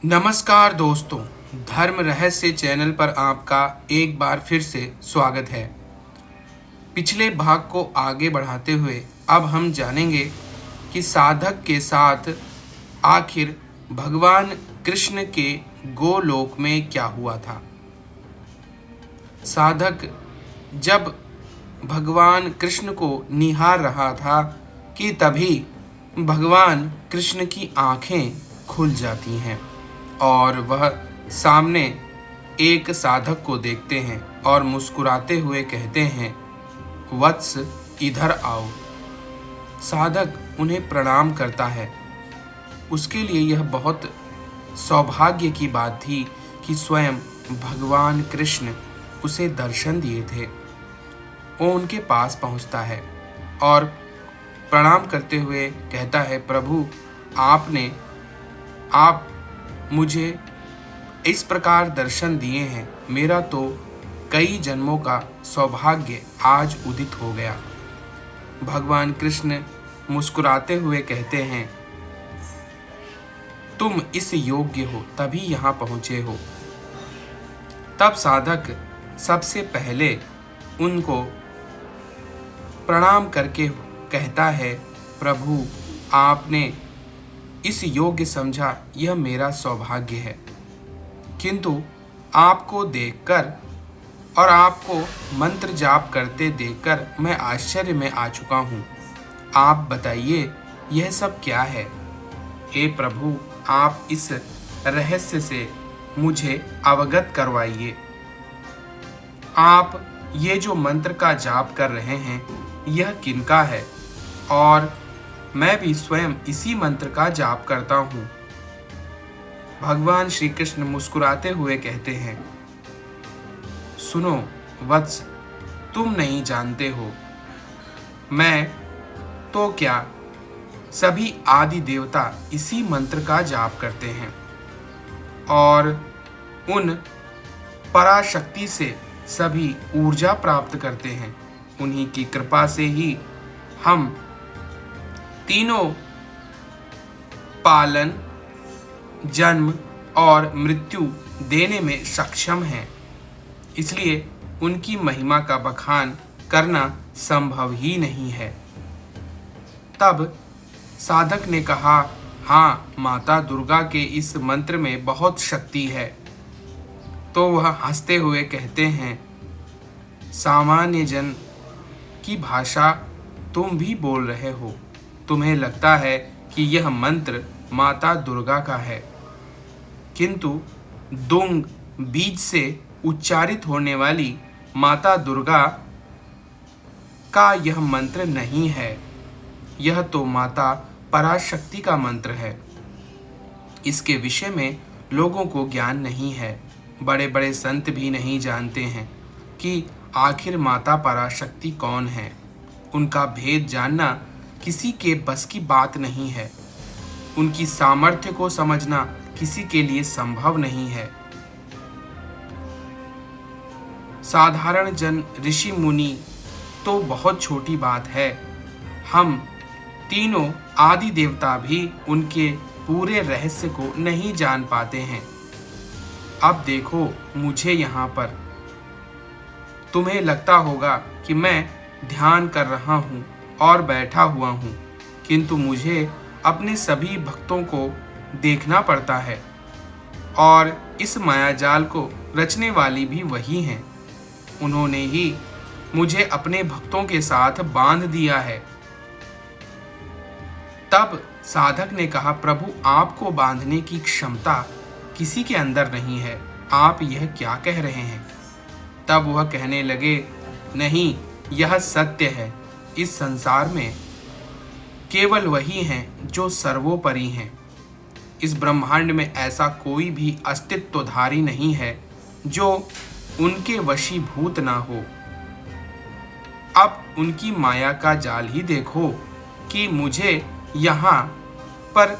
नमस्कार दोस्तों, धर्म रहस्य चैनल पर आपका एक बार फिर से स्वागत है। पिछले भाग को आगे बढ़ाते हुए अब हम जानेंगे कि साधक के साथ आखिर भगवान कृष्ण के गोलोक में क्या हुआ था। साधक जब भगवान कृष्ण को निहार रहा था कि तभी भगवान कृष्ण की आंखें खुल जाती हैं और वह सामने एक साधक को देखते हैं और मुस्कुराते हुए कहते हैं, वत्स इधर आओ। साधक उन्हें प्रणाम करता है। उसके लिए यह बहुत सौभाग्य की बात थी कि स्वयं भगवान कृष्ण उसे दर्शन दिए थे। वो उनके पास पहुंचता है और प्रणाम करते हुए कहता है, प्रभु आप मुझे इस प्रकार दर्शन दिए हैं, मेरा तो कई जन्मों का सौभाग्य आज उदित हो गया। भगवान कृष्ण मुस्कुराते हुए कहते हैं, तुम इस योग्य हो तभी यहाँ पहुँचे हो। तब साधक सबसे पहले उनको प्रणाम करके कहता है, प्रभु आपने इस योग्य समझा, यह मेरा सौभाग्य है। किंतु आपको देखकर और आपको मंत्र जाप करते देखकर मैं आश्चर्य में आ चुका हूँ। आप बताइए यह सब क्या है। हे प्रभु, आप इस रहस्य से मुझे अवगत करवाइए। आप ये जो मंत्र का जाप कर रहे हैं, यह किनका है और मैं भी स्वयं इसी मंत्र का जाप करता हूँ। भगवान श्री कृष्ण मुस्कुराते हुए कहते हैं, सुनो वत्स, तुम नहीं जानते हो, मैं तो क्या सभी आदि देवता इसी मंत्र का जाप करते हैं और उन पराशक्ति से सभी ऊर्जा प्राप्त करते हैं। उन्हीं की कृपा से ही हम तीनों पालन, जन्म और मृत्यु देने में सक्षम हैं। इसलिए उनकी महिमा का बखान करना संभव ही नहीं है। तब साधक ने कहा, हाँ, माता दुर्गा के इस मंत्र में बहुत शक्ति है। तो वह हंसते हुए कहते हैं, सामान्य जन की भाषा तुम भी बोल रहे हो। तुम्हें लगता है कि यह मंत्र माता दुर्गा का है, किंतु दुंग बीज से उच्चारित होने वाली माता दुर्गा का यह मंत्र नहीं है। यह तो माता पराशक्ति का मंत्र है। इसके विषय में लोगों को ज्ञान नहीं है। बड़े बड़े संत भी नहीं जानते हैं कि आखिर माता पराशक्ति कौन है। उनका भेद जानना किसी के बस की बात नहीं है। उनकी सामर्थ्य को समझना किसी के लिए संभव नहीं है। साधारण जन, ऋषि मुनि तो बहुत छोटी बात है। हम तीनों आदि देवता भी उनके पूरे रहस्य को नहीं जान पाते हैं। अब देखो मुझे यहाँ पर। तुम्हें लगता होगा कि मैं ध्यान कर रहा हूँ और बैठा हुआ हूँ, किंतु मुझे अपने सभी भक्तों को देखना पड़ता है और इस मायाजाल को रचने वाली भी वही हैं। उन्होंने ही मुझे अपने भक्तों के साथ बांध दिया है। तब साधक ने कहा, प्रभु आपको बांधने की क्षमता किसी के अंदर नहीं है। आप यह क्या कह रहे हैं। तब वह कहने लगे, नहीं, यह सत्य है। इस संसार में केवल वही हैं जो सर्वोपरि हैं। इस ब्रह्मांड में ऐसा कोई भी अस्तित्वधारी नहीं है जो उनके वशीभूत ना हो। अब उनकी माया का जाल ही देखो कि मुझे यहाँ पर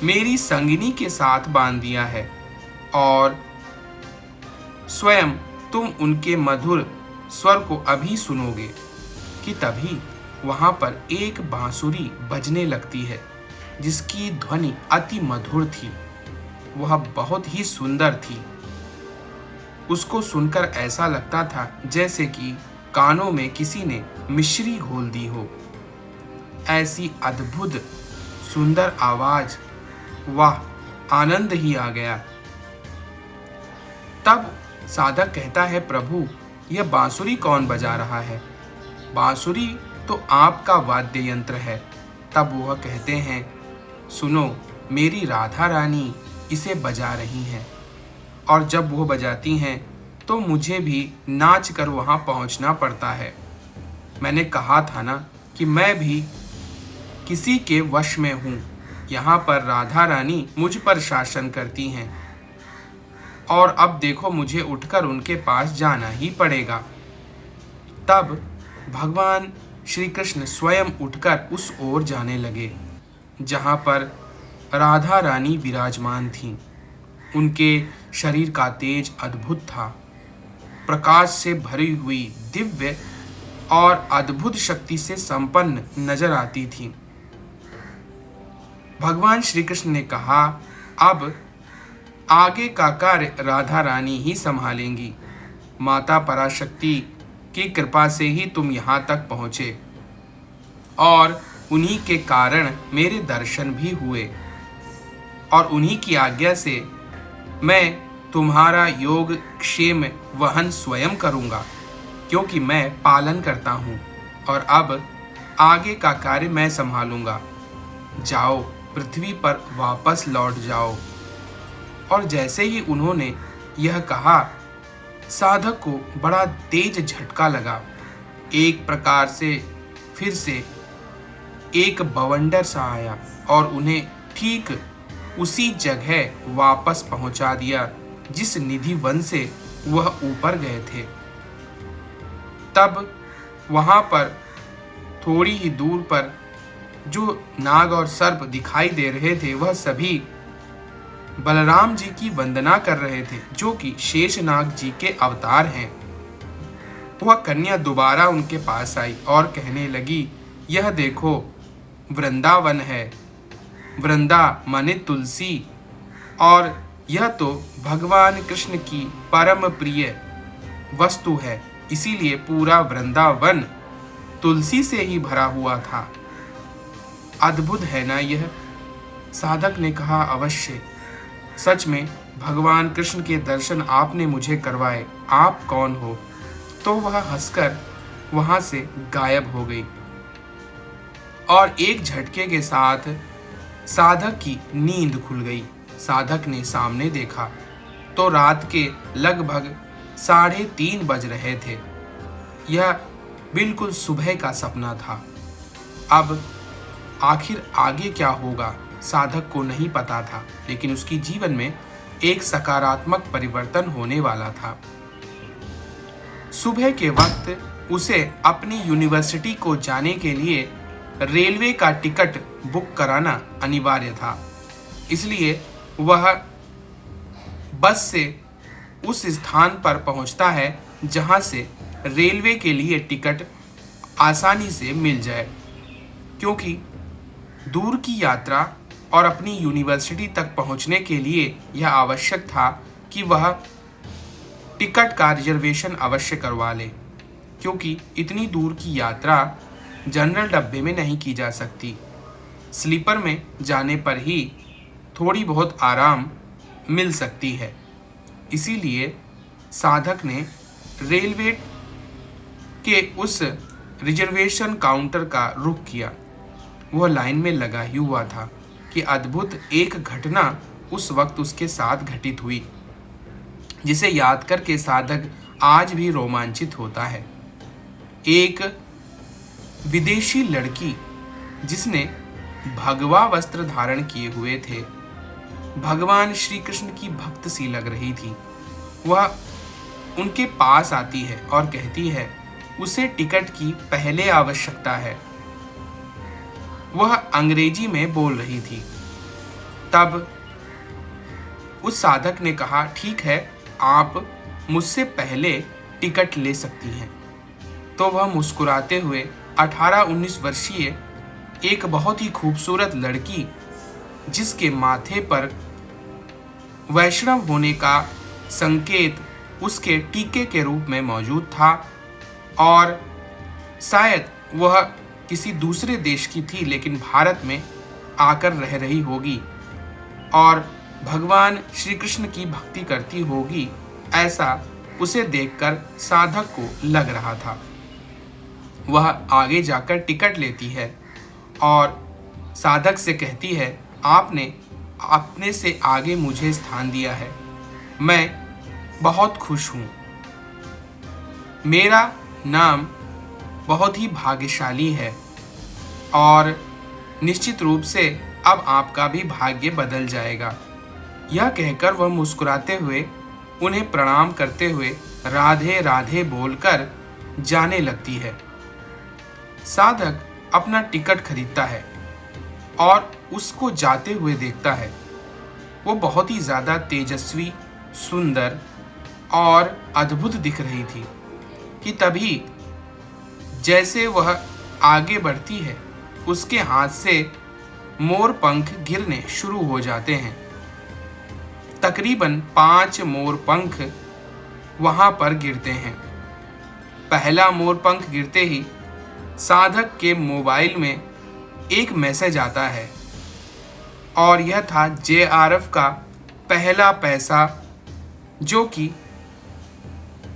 मेरी संगिनी के साथ बांध दिया है और स्वयं तुम उनके मधुर स्वर को अभी सुनोगे कि तभी वहाँ पर एक बांसुरी बजने लगती है जिसकी ध्वनि अति मधुर थी। वह बहुत ही सुंदर थी। उसको सुनकर ऐसा लगता था जैसे कि कानों में किसी ने मिश्री घोल दी हो। ऐसी अद्भुत सुंदर आवाज, वाह, आनंद ही आ गया। तब साधक कहता है, प्रभु, यह बांसुरी कौन बजा रहा है? बांसुरी तो आपका वाद्य यंत्र है। तब वह कहते हैं, सुनो, मेरी राधा रानी इसे बजा रही हैं, और जब वो बजाती हैं तो मुझे भी नाच कर वहाँ पहुँचना पड़ता है। मैंने कहा था ना कि मैं भी किसी के वश में हूँ। यहाँ पर राधा रानी मुझ पर शासन करती हैं, और अब देखो मुझे उठकर उनके पास जाना ही पड़ेगा। तब भगवान श्री कृष्ण स्वयं उठकर उस ओर जाने लगे जहाँ पर राधा रानी विराजमान थीं। उनके शरीर का तेज अद्भुत था, प्रकाश से भरी हुई दिव्य और अद्भुत शक्ति से संपन्न नजर आती थी। भगवान श्री कृष्ण ने कहा, अब आगे का कार्य राधा रानी ही संभालेंगी। माता पराशक्ति की कृपा से ही तुम यहाँ तक पहुँचे, और उन्हीं के कारण मेरे दर्शन भी हुए, और उन्हीं की आज्ञा से मैं तुम्हारा योग क्षेम वहन स्वयं करूँगा, क्योंकि मैं पालन करता हूँ, और अब आगे का कार्य मैं संभालूंगा। जाओ, पृथ्वी पर वापस लौट जाओ। और जैसे ही उन्होंने यह कहा, साधक को बड़ा तेज झटका लगा। एक प्रकार से फिर से एक बवंडर सा आया और उन्हें ठीक उसी जगह वापस पहुंचा दिया जिस निधि वन से वह ऊपर गए थे। तब वहां पर थोड़ी ही दूर पर जो नाग और सर्प दिखाई दे रहे थे, वह सभी बलराम जी की वंदना कर रहे थे, जो कि शेषनाग जी के अवतार हैं। वह कन्या दोबारा उनके पास आई और कहने लगी, यह देखो, वृंदावन है। वृंदा माने तुलसी, और यह तो भगवान कृष्ण की परम प्रिय वस्तु है, इसीलिए पूरा वृंदावन तुलसी से ही भरा हुआ था। अद्भुत है ना यह? साधक ने कहा, अवश्य, सच में भगवान कृष्ण के दर्शन आपने मुझे करवाए। आप कौन हो? तो वह हंसकर वहां से गायब हो गई, और एक झटके के साथ साधक की नींद खुल गई। साधक ने सामने देखा तो रात के लगभग 3:30 बज रहे थे। यह बिल्कुल सुबह का सपना था। अब आखिर आगे क्या होगा साधक को नहीं पता था, लेकिन उसकी जीवन में एक सकारात्मक परिवर्तन होने वाला था। सुबह के वक्त उसे अपनी यूनिवर्सिटी को जाने के लिए रेलवे का टिकट बुक कराना अनिवार्य था, इसलिए वह बस से उस स्थान पर पहुंचता है जहां से रेलवे के लिए टिकट आसानी से मिल जाए, क्योंकि दूर की यात्रा और अपनी यूनिवर्सिटी तक पहुंचने के लिए यह आवश्यक था कि वह टिकट का रिजर्वेशन अवश्य करवा ले, क्योंकि इतनी दूर की यात्रा जनरल डब्बे में नहीं की जा सकती। स्लीपर में जाने पर ही थोड़ी बहुत आराम मिल सकती है। इसीलिए साधक ने रेलवे के उस रिजर्वेशन काउंटर का रुख किया। वह लाइन में लगा ही हुआ था कि अद्भुत एक घटना उस वक्त उसके साथ घटित हुई, जिसे याद करके साधक आज भी रोमांचित होता है। एक विदेशी लड़की जिसने भगवा वस्त्र धारण किए हुए थे, भगवान श्री कृष्ण की भक्त सी लग रही थी। वह उनके पास आती है और कहती है उसे टिकट की पहले आवश्यकता है। वह अंग्रेजी में बोल रही थी। तब उस साधक ने कहा, ठीक है, आप मुझसे पहले टिकट ले सकती हैं। तो वह मुस्कुराते हुए 18-19 वर्षीय एक बहुत ही खूबसूरत लड़की, जिसके माथे पर वैष्णव होने का संकेत उसके टीके के रूप में मौजूद था और शायद वह किसी दूसरे देश की थी लेकिन भारत में आकर रह रही होगी और भगवान श्री कृष्ण की भक्ति करती होगी, ऐसा उसे देखकर साधक को लग रहा था। वह आगे जाकर टिकट लेती है और साधक से कहती है, आपने अपने से आगे मुझे स्थान दिया है, मैं बहुत खुश हूँ। मेरा नाम बहुत ही भाग्यशाली है और निश्चित रूप से अब आपका भी भाग्य बदल जाएगा। यह कहकर वह मुस्कुराते हुए उन्हें प्रणाम करते हुए राधे राधे बोलकर जाने लगती है। साधक अपना टिकट खरीदता है और उसको जाते हुए देखता है। वो बहुत ही ज़्यादा तेजस्वी, सुंदर और अद्भुत दिख रही थी कि तभी जैसे वह आगे बढ़ती है उसके हाथ से मोर पंख गिरने शुरू हो जाते हैं। तकरीबन 5 मोर पंख वहां पर गिरते हैं। पहला मोर पंख गिरते ही साधक के मोबाइल में एक मैसेज आता है और यह था JRF का पहला पैसा, जो कि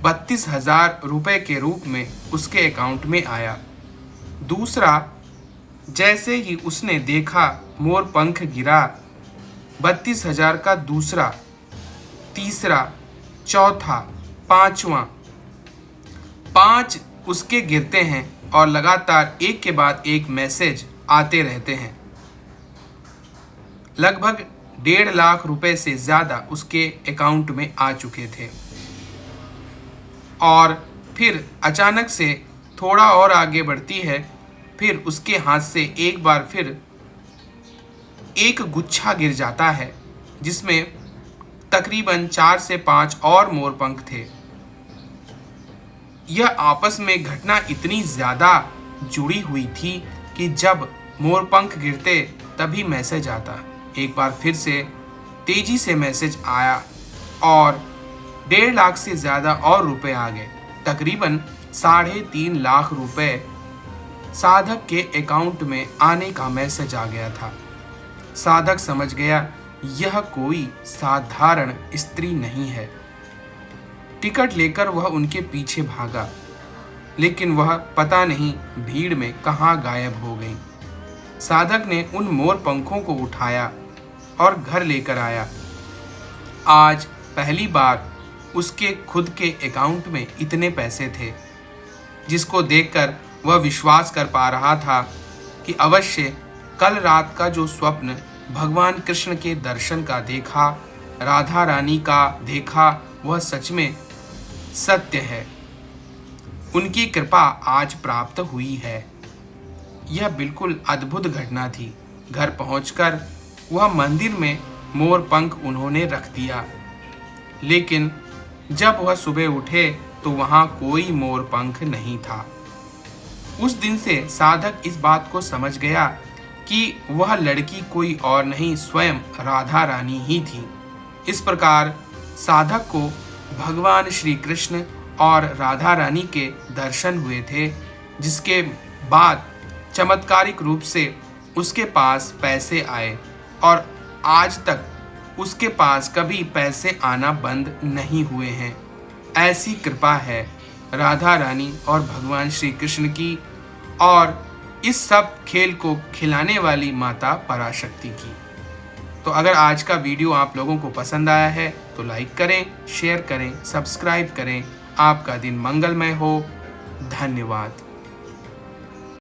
32,000 रुपये के रूप में उसके अकाउंट में आया। दूसरा, जैसे ही उसने देखा मोर पंख गिरा, 32,000 का दूसरा, तीसरा, चौथा, पांचवा, 5 उसके गिरते हैं और लगातार एक के बाद एक मैसेज आते रहते हैं। लगभग 1.5 लाख रुपए से ज़्यादा उसके अकाउंट में आ चुके थे और फिर अचानक से थोड़ा और आगे बढ़ती है। फिर उसके हाथ से एक बार फिर एक गुच्छा गिर जाता है जिसमें तकरीबन 4 से 5 और मोरपंख थे। यह आपस में घटना इतनी ज़्यादा जुड़ी हुई थी कि जब मोरपंख गिरते तभी मैसेज आता। एक बार फिर से तेजी से मैसेज आया और 1.5 लाख से ज़्यादा और रुपए आ गए। तकरीबन 3.5 लाख रुपए साधक के अकाउंट में आने का मैसेज आ गया था। साधक समझ गया यह कोई साधारण स्त्री नहीं है। टिकट लेकर वह उनके पीछे भागा, लेकिन वह पता नहीं भीड़ में कहाँ गायब हो गई। साधक ने उन मोर पंखों को उठाया और घर लेकर आया। आज पहली बार उसके खुद के अकाउंट में इतने पैसे थे, जिसको देखकर वह विश्वास कर पा रहा था कि अवश्य कल रात का जो स्वप्न भगवान कृष्ण के दर्शन का देखा, राधा रानी का देखा, वह सच में सत्य है। उनकी कृपा आज प्राप्त हुई है। यह बिल्कुल अद्भुत घटना थी। घर पहुंचकर वह मंदिर में मोर पंख उन्होंने रख दिया, लेकिन जब वह सुबह उठे तो वहां कोई मोर पंख नहीं था। उस दिन से साधक इस बात को समझ गया कि वह लड़की कोई और नहीं, स्वयं राधा रानी ही थी। इस प्रकार साधक को भगवान श्री कृष्ण और राधा रानी के दर्शन हुए थे, जिसके बाद चमत्कारिक रूप से उसके पास पैसे आए और आज तक उसके पास कभी पैसे आना बंद नहीं हुए हैं। ऐसी कृपा है राधा रानी और भगवान श्री कृष्ण की और इस सब खेल को खिलाने वाली माता पराशक्ति की। तो अगर आज का वीडियो आप लोगों को पसंद आया है तो लाइक करें, शेयर करें, सब्सक्राइब करें। आपका दिन मंगलमय हो। धन्यवाद।